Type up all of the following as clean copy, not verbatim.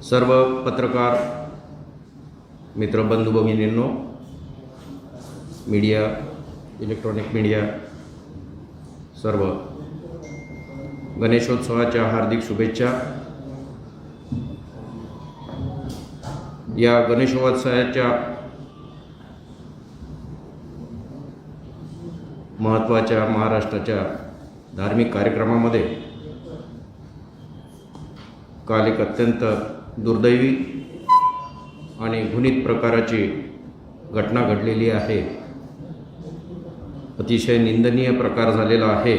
सर्व पत्रकार मित्र बंधू भगिनींनो, मीडिया, इलेक्ट्रॉनिक मीडिया, सर्व गणेशोत्सवाच्या हार्दिक शुभेच्छा। या गणेशोत्सवाच्या महत्त्वाच्या महाराष्ट्राच्या धार्मिक कार्यक्रमामध्ये काल एक अत्यंत दुर्दैवी आणि घृणित प्रकाराची घटना घडलेली आहे। अतिशय निंदनीय प्रकार झालेला आहे।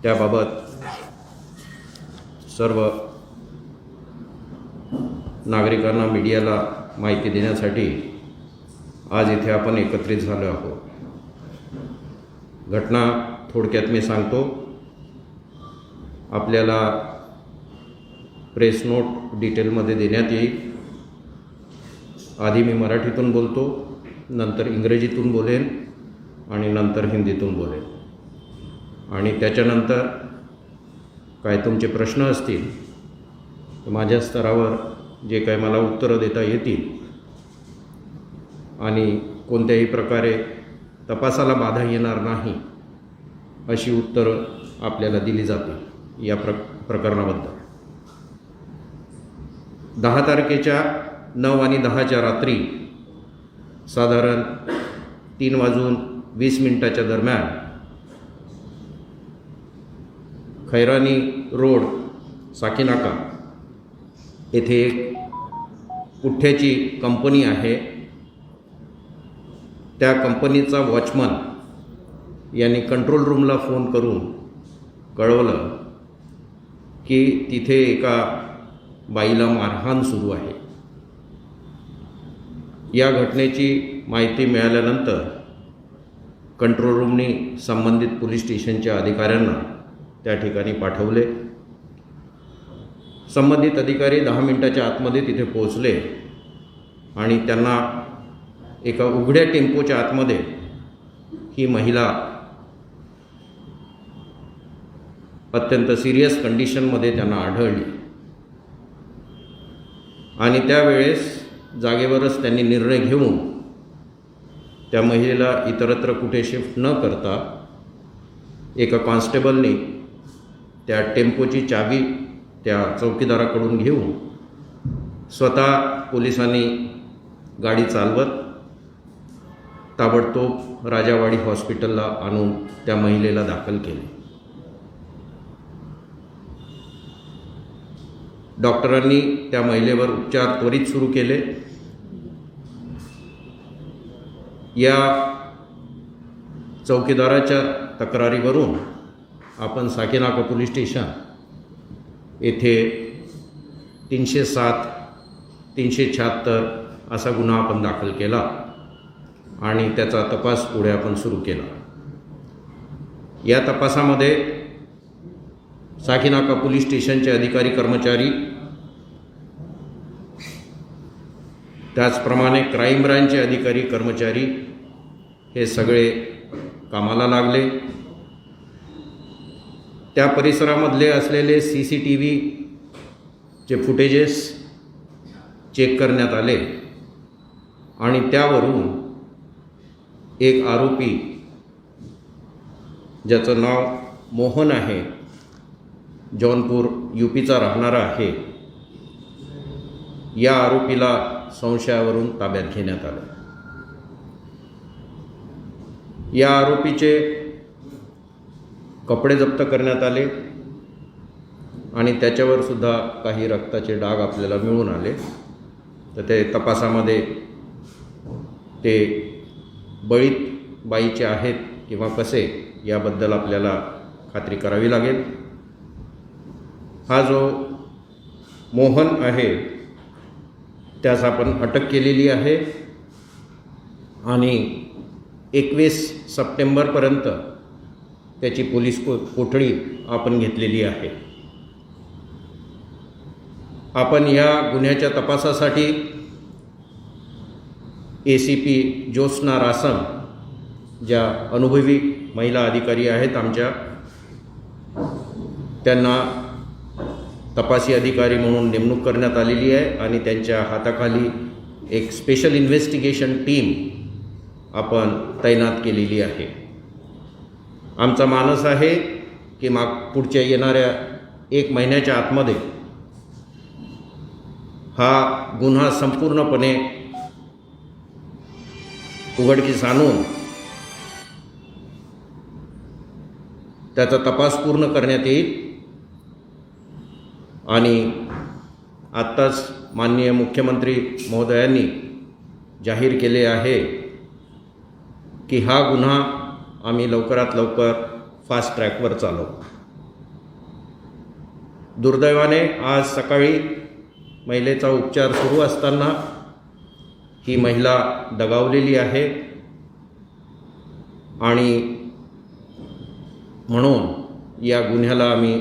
त्याबाबत सर्व नागरिकांना, मीडियाला माहिती देण्यासाठी आज इथे आपण एकत्रित झालो आहोत। घटना थोडक्यात मी सांगतो। आपल्याला प्रेस नोट डिटेलमध्ये देण्यात येईल। आधी मी मराठीतून बोलतो, नंतर इंग्रजीतून बोलेन आणि नंतर हिंदीतून बोलेन, आणि त्याच्यानंतर काय तुमचे प्रश्न असतील तर माझ्या स्तरावर जे काय मला उत्तरं देता येतील आणि कोणत्याही प्रकारे तपासाला बाधा येणार नाही अशी उत्तरं आपल्याला दिली जातील। या प्रकरणाबद्दल 10 तारखेच्या 9 आणि 10च्या रात्री साधारण 3:20 दरम्यान खैरानी रोड, साकीनाका येथे एक पुठ्ठ्याची कंपनी आहे। त्या कंपनीचा वॉचमन यांनी कंट्रोल रूमला फोन करून कळवलं की तिथे एका बाईला मारहाण सुरू आहे। या घटनेची माहिती मिळाल्यानंतर कंट्रोल रूमने संबंधित पोलीस स्टेशनच्या अधिकाऱ्यांना त्या ठिकाणी पाठवले। संबंधित अधिकारी 10 मिनिटाच्या आतमध्ये तिथे पोहोचले आणि त्यांना एका उघड्या टेम्पोच्या आतमध्ये ही महिला अत्यंत सिरियस कंडिशनमध्ये त्यांना आढळली आणि त्यावेळेस जागेवरच त्यांनी निर्णय घेऊन त्या महिलेला इतरत्र कुठे शिफ्ट न करता एका कॉन्स्टेबलने त्या टेम्पोची चावी त्या चौकीदाराकडून घेऊन स्वतः पोलिसांनी गाडी चालवत ताबडतोब राजावाडी हॉस्पिटलला आणून त्या महिलेला दाखल केले। डॉक्टरांनी त्या महिलेवर उपचार त्वरित सुरू केले। या चौकीदाराच्या तक्रारीवरून आपण साकीनाका पोलीस स्टेशन येथे 307, 376 असा गुन्हा आपण दाखल केला आणि त्याचा तपास पुढे आपण सुरू केला। या तपासामध्ये साकीनाका पोलीस स्टेशनचे अधिकारी, कर्मचारी, त्याचप्रमाणे क्राईम ब्रांचचे अधिकारी, कर्मचारी हे सगळे कामाला लागले। त्या परिसरामधले असलेले CCTV चे फुटेजेस चेक करण्यात आले आणि त्यावरून एक आरोपी ज्याचं नाव मोहन आहे, जौनपूर UPचा राहणारा आहे, या आरोपीला संशयावरून ताब्यात घेण्यात आले। या आरोपीचे कपडे जप्त करण्यात आले आणि त्याच्यावर सुद्धा काही रक्ताचे डाग आपल्याला मिळून आले। तर ते तपासामध्ये ते बळीत बाईचे आहेत किंवा कसे याबद्दल आपल्याला खात्री करावी लागेल। हा जो मोहन आहे त्यास आपण अटक केलेली आहे आणि 21 सप्टेंबरपर्यंत त्याची पोलीस कोठडी आपण घेतलेली आहे। आपण या गुन्ह्याच्या तपासासाठी ACP ज्योत्स्ना रासम ज्या अनुभवी महिला अधिकारी आहेत आमच्या, त्यांना तपासी अधिकारी म्हणून नेमणूक करण्यात आलेली आहे आणि त्यांच्या हाताखाली एक स्पेशल इन्व्हेस्टिगेशन टीम आपण तैनात केलेली आहे. आमचा मानस आहे की पुढच्या येणाऱ्या 1 महिन्याच्या आतमध्ये हा गुन्हा संपूर्णपणे उघडकीस आणून त्याचा तपास पूर्ण करण्यात येईल. आणि आत्ताच माननीय मुख्यमंत्री महोदयांनी जाहीर केले आहे की हा गुन्हा आम्ही लवकरात लवकर फास्ट ट्रॅकवर चालवू. दुर्दैवाने आज सकाळी महिलेचा उपचार सुरू असताना ही महिला दगावलेली आहे आणि म्हणून या गुन्ह्याला आम्ही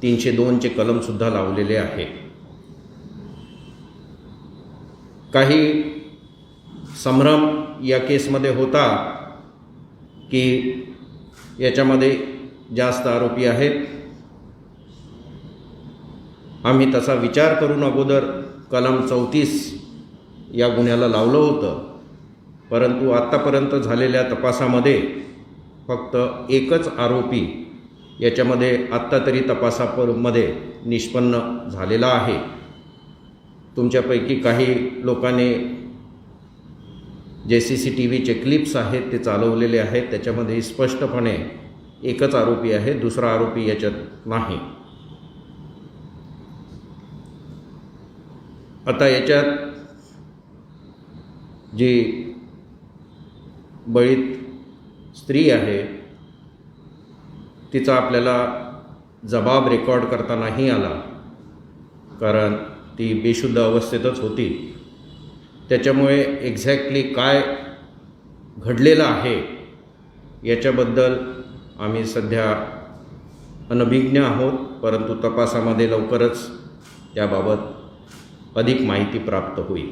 302चे कलमसुद्धा लावलेले आहे. काही संभ्रम या केसमध्ये होता की याच्यामध्ये जास्त आरोपी आहेत. आम्ही तसा विचार करून अगोदर कलम 34 या गुन्ह्याला लावलं होतं, परंतु आत्तापर्यंत झालेल्या तपासामध्ये फक्त एकच आरोपी याच्यामध्ये आत्ता तरी तपासामध्ये निष्पन्न झालेला आहे. तुमच्यापैकी काही लोकांनी जे CCTVचे क्लिप्स आहेत ते चालवलेले आहेत, त्याच्यामध्ये स्पष्टपणे एकच आरोपी आहे, दुसरा आरोपी याच्यात नाही. आता याच्यात जी बळीत स्त्री आहे तिचा आपल्याला जबाब रेकॉर्ड करता नाही आला, कारण ती बेशुद्ध अवस्थेतच होती. त्याच्यामुळे एक्झॅक्टली काय घडलेलं आहे याच्याबद्दल आम्ही सध्या अनभिज्ञ आहोत, परंतु तपासामध्ये लवकरच त्याबाबत अधिक माहिती प्राप्त होईल.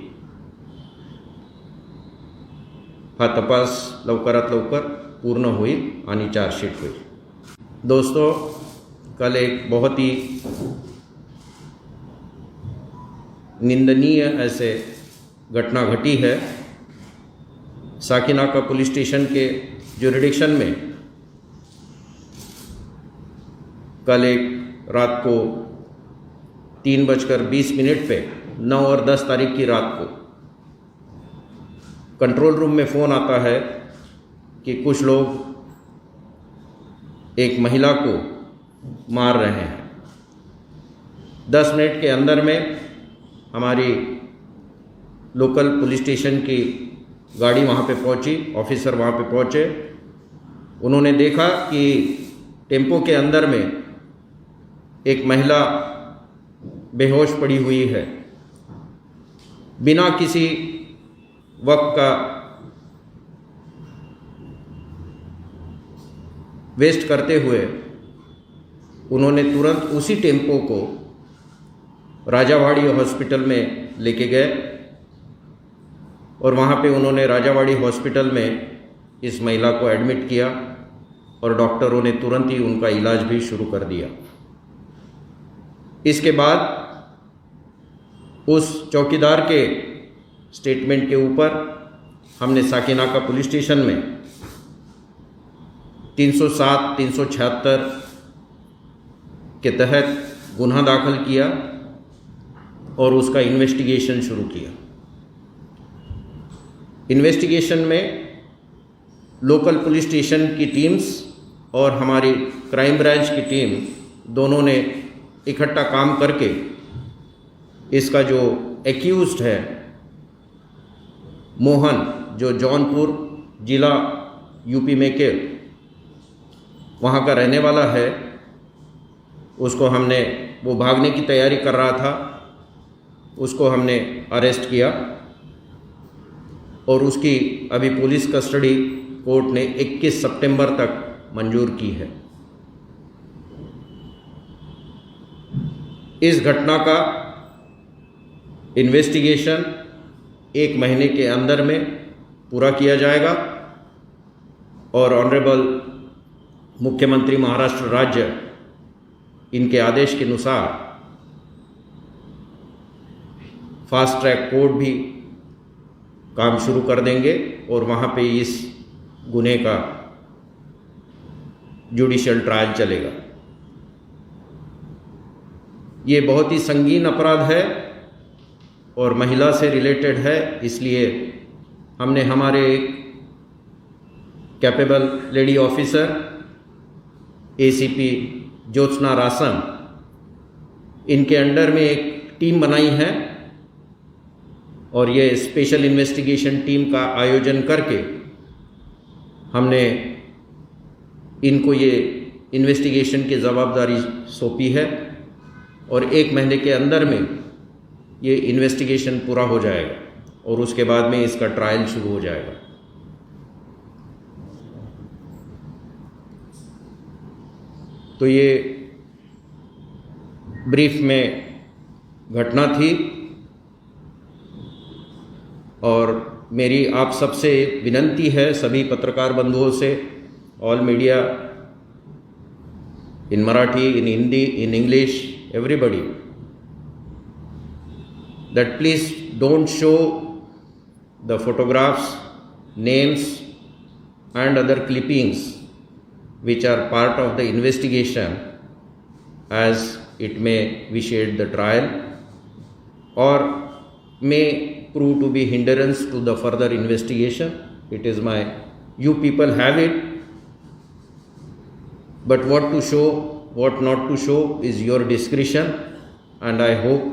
हा तपास लवकरात लवकर पूर्ण होईल आणि चार्जशीट होईल. दोस्तों, कल एक बहुत ही निंदनीय ऐसे घटना घटी है. साकिनाका पुलिस स्टेशन के जुरिडिक्शन में कल एक रात को 3:20 पे 9 और 10 तारीख की रात को कंट्रोल रूम में फ़ोन आता है कि कुछ लोग एक महिला को मार रहे हैं. 10 मिनट के अंदर में हमारी लोकल पुलिस स्टेशन की गाड़ी वहाँ पे पहुँची, ऑफिसर वहाँ पे पहुँचे. उन्होंने देखा कि टेम्पो के अंदर में एक महिला बेहोश पड़ी हुई है. बिना किसी वक्त का वेस्ट करते हुए उन्होंने तुरंत उसी टेम्पो को राजावाड़ी हॉस्पिटल में लेके गए और वहाँ पे उन्होंने राजावाड़ी हॉस्पिटल में इस महिला को एडमिट किया और डॉक्टरों ने तुरंत ही उनका इलाज भी शुरू कर दिया. इसके बाद उस चौकीदार के स्टेटमेंट के ऊपर हमने साकिनाका पुलिस स्टेशन में 307, 376 के तहत गुन्हा दाखिल किया और उसका इन्वेस्टिगेशन शुरू किया. इन्वेस्टिगेशन में लोकल पुलिस स्टेशन की टीम्स और हमारी क्राइम ब्रांच की टीम दोनों ने इकट्ठा काम करके इसका जो एक्यूज्ड है मोहन, जो जौनपुर जिला यूपी में के वहाँ का रहने वाला है, उसको हमने, वो भागने की तैयारी कर रहा था, उसको हमने अरेस्ट किया और उसकी अभी पुलिस कस्टडी कोर्ट ने 21 सितंबर तक मंजूर की है. इस घटना का इन्वेस्टिगेशन 1 महीने के अंदर में पूरा किया जाएगा और ऑनरेबल मुख्यमंत्री महाराष्ट्र राज्य इनके आदेश के अनुसार फास्ट ट्रैक कोर्ट भी काम शुरू कर देंगे और वहाँ पे इस गुने का जुडिशियल ट्रायल चलेगा। ये बहुत ही संगीन अपराध है और महिला से रिलेटेड है, इसलिए हमने हमारे एक capable lady officer ACP Jyotsna Rasan, इनके अंडर में एक टीम बनाई है और ये स्पेशल इन्वेस्टिगेशन टीम का आयोजन करके हमने इनको ये इन्वेस्टिगेशन की जवाबदारी सौंपी है और 1 महीने के अंदर में ये इन्वेस्टिगेशन पूरा हो जाएगा और उसके बाद में इसका ट्रायल शुरू हो जाएगा। तो ये ब्रीफ में घटना थी और मेरी आप सबसे विनंती है, सभी पत्रकार बंधुओं से, all media, in Marathi, in Hindi, in English, everybody, that please don't show the photographs, names and other clippings which are part of the investigation, as it may vitiate the trial or may prove to be hindrance to the further investigation. It is you people have it, but what to show, what not to show is your discretion, and I hope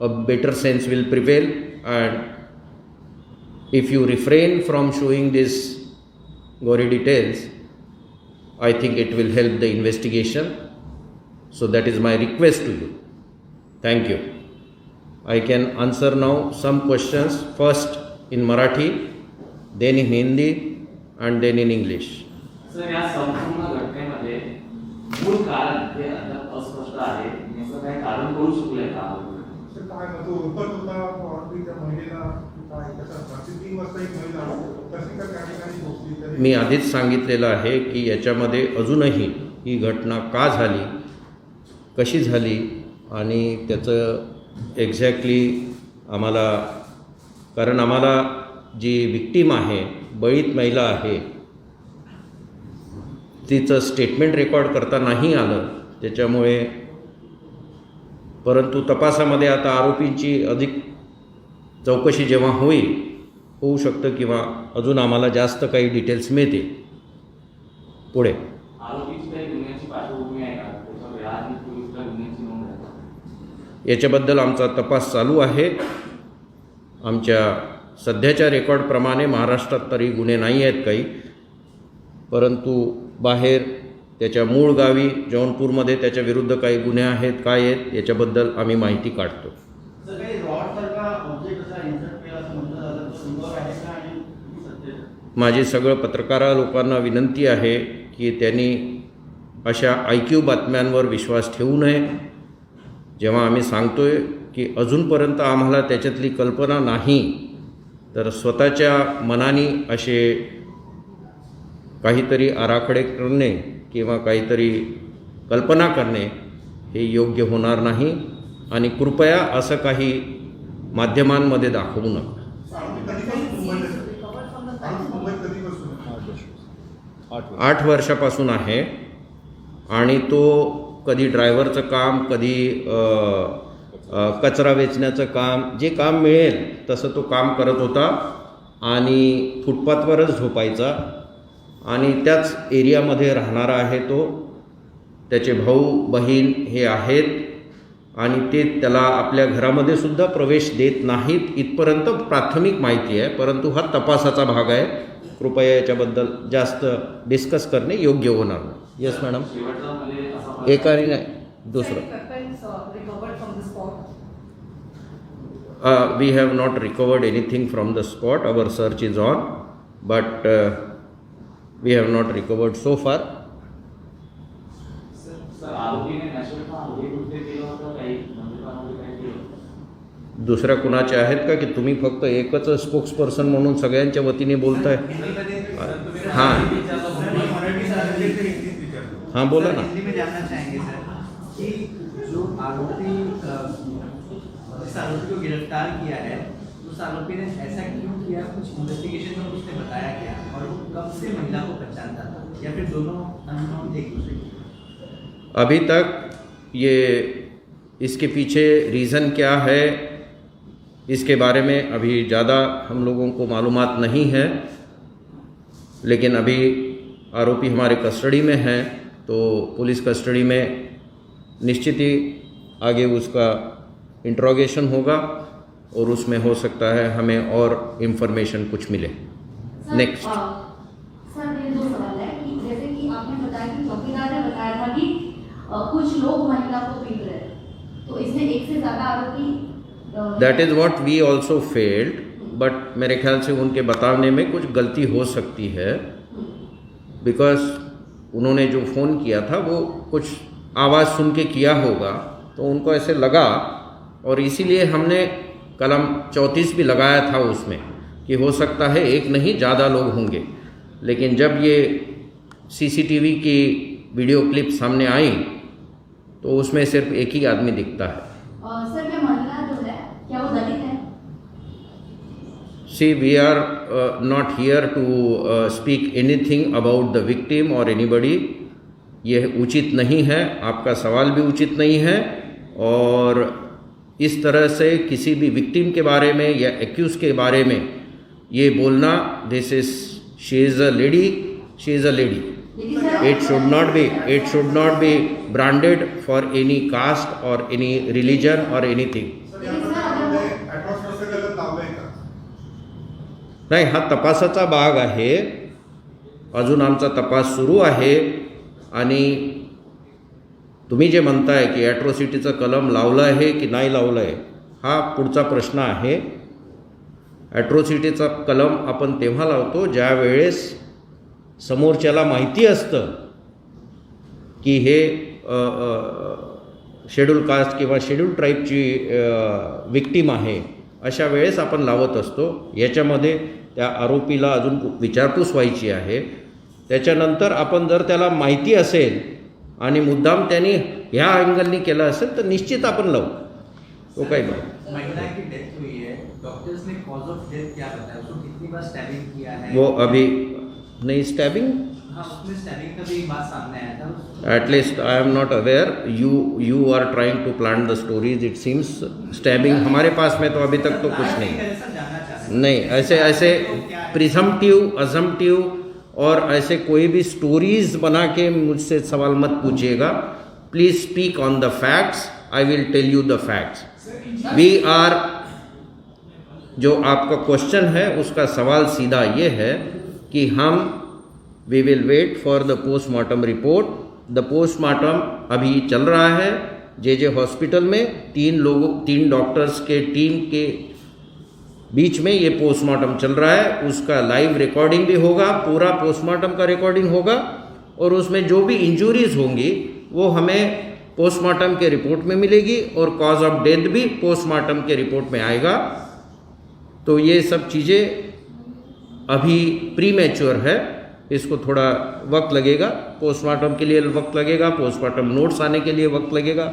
a better sense will prevail, and if you refrain from showing these gory details, I think it will help the investigation. So that is my request to you. Thank you. I can answer now some questions, first in Marathi, then in Hindi and then in English. Sir, या संपूर्ण घटनेमध्ये मूळ कारण हे अद्याप अस्पष्ट आहे. नेमकं काय कारण करू शकले का? काय तो उपत होता और त्या महिलेला काय कसा 3 वाजता एक महिला कशी काय ठिकाणी पोहोचली? मी आधीच सांगितलेलं आहे की याच्यामध्ये अजूनही ही घटना का झाली, कशी झाली आणि त्याचं एक्झॅक्टली आम्हाला, कारण आम्हाला जी विक्टीम आहे, बळीत महिला आहे, तिचं स्टेटमेंट रेकॉर्ड करता नाही आलं त्याच्यामुळे, परंतु तपासामध्ये आता आरोपींची अधिक चौकशी जेव्हा होऊ शकतं किंवा अजून आम्हाला जास्त काही डिटेल्स मिळतील पुढे. आरोपीची काही गुन्ह्याची पार्श्वभूमी आहे का? त्याच्यावर याआधी पोलिसला गुन्ह्याची नोंद आहे? याच्याबद्दल आमचा तपास चालू आहे. आमच्या सध्याच्या रेकॉर्डप्रमाणे महाराष्ट्रात तरी गुन्हे नाही आहेत काही, परंतु बाहेर त्याच्या मूळ गावी जौनपूरमध्ये त्याच्या विरुद्ध काही गुन्हे आहेत, काय आहेत याच्याबद्दल आम्ही माहिती काढतो. माझी सगळं पत्रकार लोकांना विनंती आहे की त्यांनी अशा IQ बातम्यांवर विश्वास ठेवू नये. जेव्हा आम्ही सांगतोय की अजूनपर्यंत आम्हाला त्याच्यातली कल्पना नाही, तर स्वतःच्या मनाने असे काहीतरी आराखडे करणे किंवा काहीतरी कल्पना करणे हे योग्य होणार नाही आणि कृपया असं काही माध्यमांमध्ये दाखवू नका. 8 वर्षापासून आहे आणि तो कधी ड्रायव्हरचं काम, कधी कचरा वेचण्याचं काम, जे काम मिळेल तसं तो काम करत होता आणि फुटपाथवरच झोपायचा आणि त्याच एरियामध्ये राहणारा आहे तो. त्याचे भाऊ बहीण हे आहेत आणि ते त्याला आपल्या घरामध्ये सुद्धा प्रवेश देत नाहीत, इथपर्यंत प्राथमिक माहिती आहे, परंतु हा तपासाचा भाग आहे. कृपया याच्याबद्दल जास्त डिस्कस करणे योग्य होणार नाही. Yes madam. एकाने नाही, दुसरं we have not recovered anything from the spot. Our search is on, but we have not recovered so far. दुसऱ्या कुणाचे आहेत का की तुम्ही फक्त एकच स्पोक्सपर्सन म्हणून सगळ्यांच्या वतीने बोलताय? हां हां, बोला ना. आरोपी जिस आरोपी को गिरफ्तार किया है उस आरोपी ने ऐसा क्यों किया, कुछ इन्वेस्टिगेशन में उसने बताया क्या, और वो कब से महिला को पहचानता था, या फिर दोनों अननोन एक दूसरे के? अभी तक ये इसके पीछे रीज़न क्या है इसके बारे में अभी ज़्यादा हम लोगों को मालूमात नहीं है, लेकिन अभी आरोपी हमारे कस्टडी में है, तो पुलिस कस्टडी में निश्चित ही आगे उसका इंट्रोगेशन होगा और उसमें हो सकता है हमें और इन्फॉर्मेशन कुछ मिले। नेक्स्ट सर मेरे दो सवाल है कि जैसे कि आपने बताया कि चौकीदार ने बताया था कि कुछ लोग महिला को पीट रहे हैं, तो इसमें एक से ज्यादा आरोपी that is what we also failed, but मेरे ख्याल से उनके बताने में कुछ गलती हो सकती है, बिकॉज उन्होंने जो फ़ोन किया था वो कुछ आवाज़ सुन के किया होगा, तो उनको ऐसे लगा, और इसीलिए हमने कलम 34 भी लगाया था उसमें कि हो सकता है एक नहीं ज़्यादा लोग होंगे। लेकिन जब ये सीसीटीवी की वीडियो क्लिप सामने आई तो उसमें सिर्फ एक ही आदमी दिखता है। सर ये महिला जो है क्या वो दलित है? See, we are not here to speak anything about the victim or anybody. यह उचित नहीं है, आपका सवाल भी उचित नहीं है, और इस तरह से किसी भी विक्टिम के बारे में या एक्यूज के बारे में ये बोलना, this is she is a lady, she is a lady. It should not be branded for any caste or any religion or anything. नाही, हा तपासाचा भाग आहे, अजून आमचा तपास सुरू आहे, आणि तुम्ही जे म्हणताय की ॲट्रॉसिटीचं कलम लावलं आहे की नाही लावलं आहे, हा पुढचा प्रश्न आहे. ॲट्रॉसिटीचा कलम आपण तेव्हा लावतो ज्या वेळेस समोरच्याला माहिती असतं की हे शेड्यूल कास्ट किंवा शेड्यूल ट्राईबची विक्टीम आहे, अशा वेळेस आपण लावत असतो. याच्यामध्ये त्या आरोपीला अजून विचारपूस व्हायची आहे. त्याच्यानंतर आपण जर त्याला माहिती असेल आणि मुद्दाम त्यांनी ह्या अँगलनी केलं असेल तर निश्चित आपण लावू. तो काही बघा, महिला की डेथ हुई है, डॉक्टर्स ने कॉज ऑफ डेथ क्या बताया, उसको कितनी बार स्टैबिंग किया है? वो अभी नहीं स्टैबिंग, हाँ उसमें स्टैबिंग का भी बात सामने आया था. At least I am not aware, you are trying to plan the stories. It seems stabbing हमारे पास में तो अभी तक तो कुछ नहीं. नहीं, ऐसे प्रिजम्पटिव, अजम्पटिव और ऐसे कोई भी स्टोरीज बना के मुझसे सवाल मत पूछिएगा. Please speak on the facts, I will tell you the facts. We are, जो आपका क्वेश्चन है उसका सवाल सीधा ये है कि we will wait for the postmortem report. The postmortem अभी चल रहा है जे हॉस्पिटल में. 3 डॉक्टर्स के टीम के बीच में ये पोस्टमार्टम चल रहा है. उसका लाइव रिकॉर्डिंग भी होगा, पूरा पोस्टमार्टम का रिकॉर्डिंग होगा, और उसमें जो भी इंजरीज होंगी वो हमें पोस्टमार्टम के रिपोर्ट में मिलेगी, और कॉज ऑफ डेथ भी पोस्टमार्टम के रिपोर्ट में आएगा. तो ये सब चीज़ें अभी प्रीमैच्योर है, इसको थोड़ा वक्त लगेगा. पोस्टमार्टम के लिए वक्त लगेगा, पोस्टमार्टम नोट्स आने के लिए वक्त लगेगा.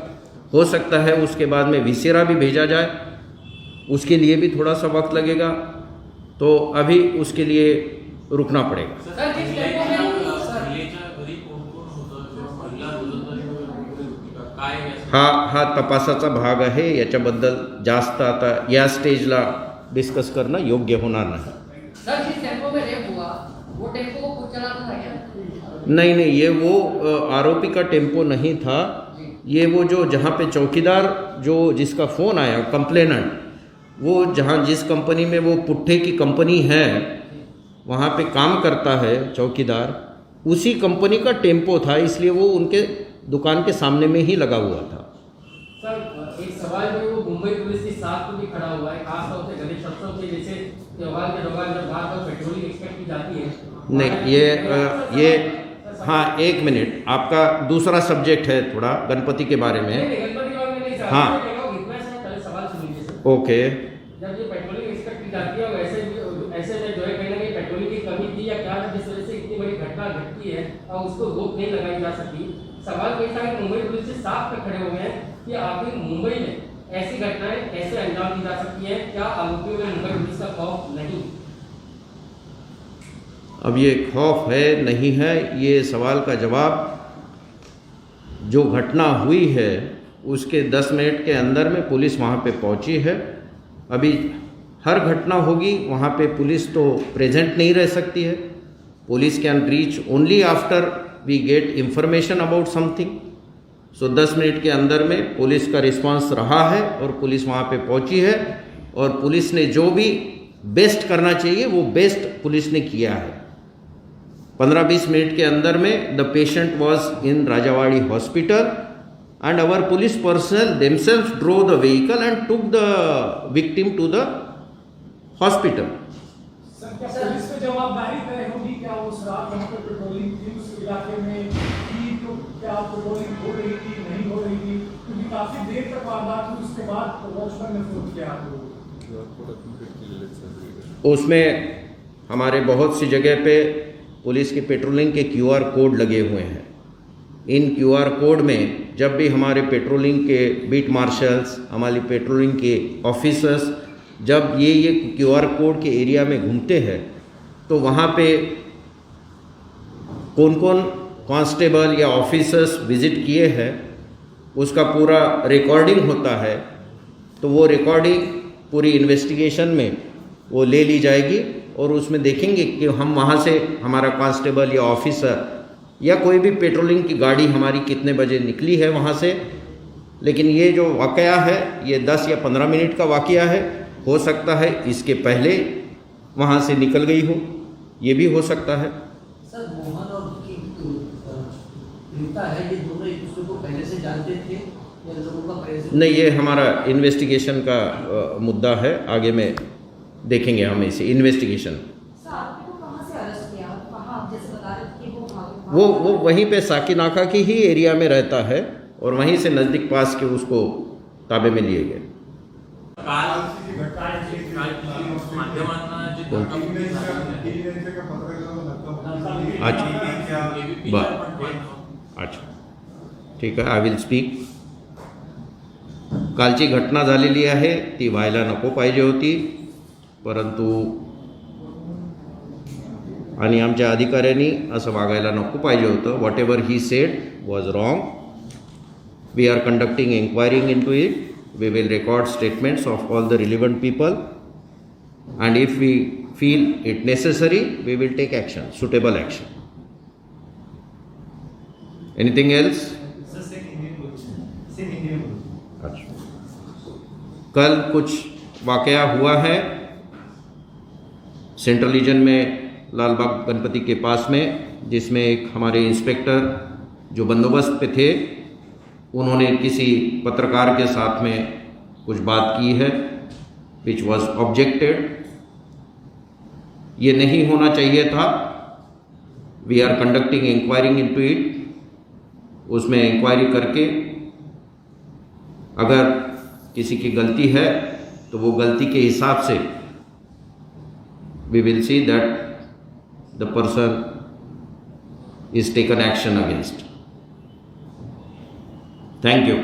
हो सकता है उसके बाद में विसेरा भी भेजा जाए, उसके लिए भी थोड़ा सा वक्त लगेगा. तो अभी उसके लिए रुकना पड़ेगा. हा तपासाचा भाग आहे. याच्याबद्दल जास्त आता या स्टेजला डिस्कस करणं योग्य होणार नाही. सर जिस टेम्पो में रेप हुआ वो टेम्पो को चलाता था क्या? नहीं, ये वो आरोपी का टेम्पो नहीं था. ये वो जो जहाँ पे चौकीदार जो जिसका फ़ोन आया कंप्लेनेंट, वो जहाँ जिस कंपनी में वो पुट्ठे की कंपनी है वहाँ पे काम करता है चौकीदार, उसी कंपनी का टेम्पो था, इसलिए वो उनके दुकान के सामने में ही लगा हुआ था. सर एक सवाल जो वो मुंबई पुलिस के साथ तो भी खड़ा हुआ है, खासतौर से गणेश उत्सव के जैसे त्योहार के दौरान जब बार बार पेट्रोलिंग एक्सपेक्ट की जाती है. नहीं, ये हाँ, एक मिनट, आपका दूसरा सब्जेक्ट है थोड़ा गणपति के बारे में. हाँ, सवाल सुनिए सर. ओके. जब ये पेट्रोलिंग एक्सपेक्ट की जाती है, ऐसे में जो है कहीं ना कहीं पेट्रोलिंग की कमी थी या क्या, जिस वजह से इतनी बड़ी घटना घटती है और उसको रोक नहीं लगाई जा सकी. सवाल ये था कि मुंबई पुलिस से साफ पे खड़े हो गए हैं कि आखिर मुंबई में ऐसी घटनाएं कैसे अंजाम दी जा सकती है, क्या आरोपियों में मुंबई पुलिस का खौफ नहीं? अब ये खौफ है नहीं है, ये सवाल का जवाब जो घटना हुई है उसके 10 मिनट के अंदर में पुलिस वहाँ पे पहुँची है। अभी हर घटना होगी वहाँ पे पुलिस तो प्रेजेंट नहीं रह सकती है। Police can reach only after we get information about something. So 10 minute के अंदर में पुलिस का रिस्पांस रहा है और पुलिस वहाँ पे पहुँची है और पुलिस ने जो भी बेस्ट करना चाहिए वो बेस्ट पुलिस ने किया है। 15-20 मिनट के अंदर में the patient was in Rajawadi hospital and our police personnel themselves drove the vehicle and took the victim to the hospital. Sir क्या पुलिस पे जवाबदारी तय होगी? क्या उस रात वहाँ पे पेट्रोलिंग थी उस इलाके में की, तो क्या पेट्रोलिंग हो रही थी नहीं हो रही थी? क्योंकि काफी देर तक वारदात हुई, उसके बाद वॉचमैन ने फोन किया आपको। उसमें हमारे बहुत सी जगह पे पुलिस के पेट्रोलिंग के QR कोड लगे हुए हैं। इन QR कोड में जब भी हमारे पेट्रोलिंग के बीट मार्शल्स, हमारी पेट्रोलिंग के ऑफिसर्स जब ये QR कोड के एरिया में घूमते हैं तो वहाँ पे कौन कौन कांस्टेबल या ऑफिसर्स विज़िट किए हैं उसका पूरा रिकॉर्डिंग होता है। तो वो रिकॉर्डिंग पूरी इन्वेस्टिगेशन में वो ले ली जाएगी और उसमें देखेंगे कि हम वहाँ से हमारा कांस्टेबल या ऑफिसर या कोई भी पेट्रोलिंग की गाड़ी हमारी कितने बजे निकली है वहाँ से। लेकिन ये जो वाक़या है ये 10 या 15 मिनट का वाक़या है। हो सकता है इसके पहले वहाँ से निकल गई हो, ये भी हो सकता है। सर मोहन और की पीड़िता है, ये दोनों एक दूसरे को पहले से जानते थे या लोगों का पहले से? नहीं, ये हमारा इन्वेस्टिगेशन का मुद्दा है, आगे में देखेंगे हम इसे इन्वेस्टिगेशन। वो वहीं पे साकिनाका की ही एरिया में रहता है और वहीं से नज़दीक पास के उसको ताबे में लिए गए। अच्छा ठीक आहे, आय विल स्पीक. कालची घटना झालेली आहे ती व्हायला नको पाहिजे होती, परंतु आणि आमच्या अधिकाऱ्यांनी असं वागायला नको पाहिजे होतं. Whatever he said was wrong. We are conducting inquiring into it. We will record statements of all the relevant people, and if we feel it necessary, we will take action, suitable action. Anything else? अच्छा, कल कुछ वाकया हुआ है central region में लालबाग गणपति के pass में, जिसमें एक हमारे इंस्पेक्टर जो बंदोबस्त पे थे उन्होंने किसी पत्रकार के साथ में कुछ बात की है विच वॉज ऑब्जेक्टेड. ये नहीं होना चाहिए था. We are conducting inquiring into it. उसमें इंक्वायरी करके अगर किसी की गलती है तो वो गलती के हिसाब से we will see that the person is taken action against. Thank you.